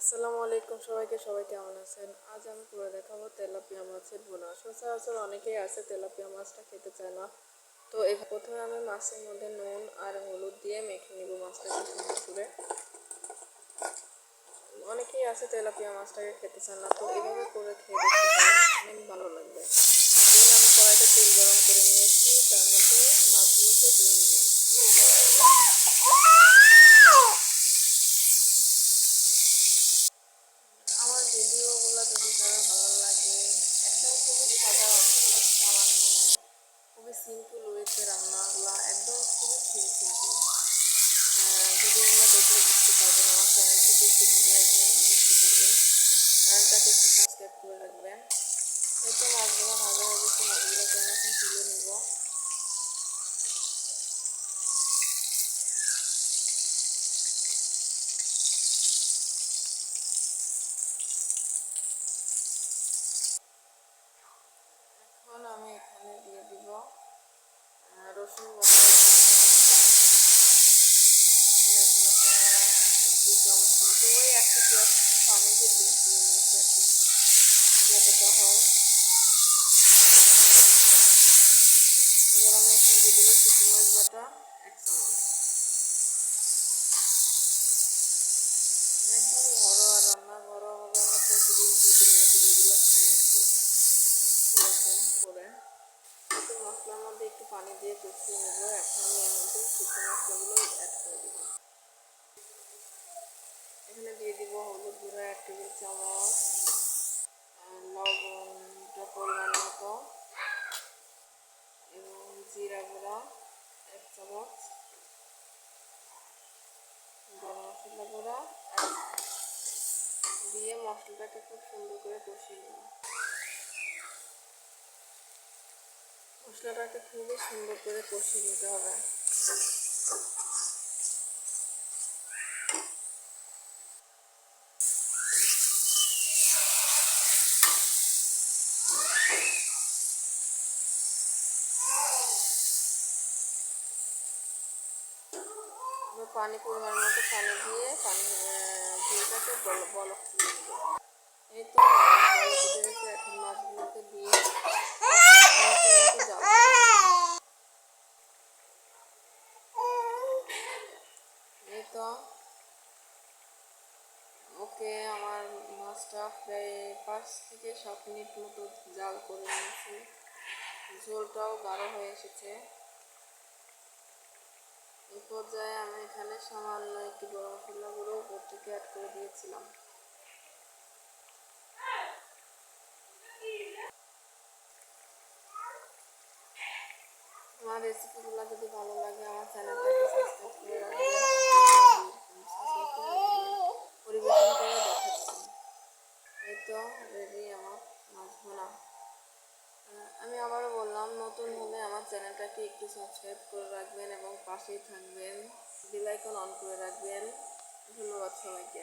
আসসালামু আলাইকুম সবাইকে, সবাই কেমন আছেন? আজ আমি করে দেখাবো তেলাপিয়া মাছের ভুনা। সচরাচর অনেকেই আছে তেলাপিয়া মাছটা খেতে চায় না। তো প্রথমে আমি মাছের মধ্যে নুন আর হলুদ দিয়ে মেখে নিব মাছটাকে সুন্দর করে। অনেকেই আছে তেলাপিয়া মাছটাকে খেতে চায় না, তো এভাবে করে খেয়ে দেখতে পারেন, অনেক ভালো লাগবে। ধরুন আমি কড়াইতে তেল গরম করে নিয়েছি, তার মধ্যে মাছগুলোকে দিয়ে নিব। আমার ভিডিওগুলো যদি কারো ভালো লাগে, একদম খুবই সাধারণ, খুবই সামান্য, খুবই সিম্পল ওয়েতে রান্নাগুলো, একদম খুবই সিম্পল। ভিডিওগুলো দেখলে বুঝতে পারবেন, আমার চ্যানেল থেকে একটু ঘুরে আসবেন, বুঝতে পারবেন। চ্যানেলটাকে একটু সাবস্ক্রাইব করে রাখবেন। এই তো মাছগুলো ভাজা হয়ে গেছে, মাছগুলোকে আমি এখন তুলে নেব। এখন আমি এখানে দিয়ে দিব রসুন বাটা, পেঁয়াজ বাটা 2 চামচ মতো, ওই একটা পেঁয়াজ পানি দিয়ে নিয়েছি আর কি, যতটা হয়। এবার আমি এখানে দিয়ে দেবো শুকনো মরিচ বাটা 1 চামচ। একদম ঘরোয়া রান্না, ঘরোয়াভাবে আমরা প্রতিদিন প্রতিনিয়ত যেগুলো খাই আর কি, এরকম করে। একটু মশলার মধ্যে একটু পানি দিয়ে কষিয়ে নেব। এখন আমি এর মধ্যে শুকনো মশলাগুলো অ্যাড করে দেবো। এখানে দিয়ে দিব হলুদ গুঁড়া 1 টেবিল চামচ, লবণটা পরিমাণ মতো, এবং জিরা গুঁড়া 1 চামচ, গরম মশলা গুঁড়া দিয়ে মশলাটাকে খুব সুন্দর করে কষিয়ে নেব। মশলাটাকে খুবই সুন্দর করে কষিয়ে নিতে হবে। পানি পরিমাণ মতো পানি দিয়ে ঝোলটাকে বলক তুলে নেব। এই তো বলক উঠে গেছে, এখন মাছগুলোকে দিয়ে এই তো ওকে, আমার মাছটা প্রায় 5 থেকে 7 মিনিট মতো জাল করে নিয়েছি। ঝোলটাও গাঢ় হয়ে এসেছে। এই পর্যায়ে আমি এখানে সামান্য একটু গরম মশলা গুঁড়ো উপর থেকে অ্যাড করে দিয়েছিলাম। আমার রেসিপিগুলো যদি ভালো লাগে, আমার চ্যানেলটাকে সাবস্ক্রাইব করে রাখবেন, পরিবেশন করে দেখাচ্ছি। এই তো রেডি আমার মাছ ভুনা। আমি আবারও বললাম, নতুন হলে আমার চ্যানেলটাকে একটু সাবস্ক্রাইব করে রাখবেন এবং পাশেই থাকবেন, বেল আইকন অন করে রাখবেন। ধন্যবাদ সবাইকে।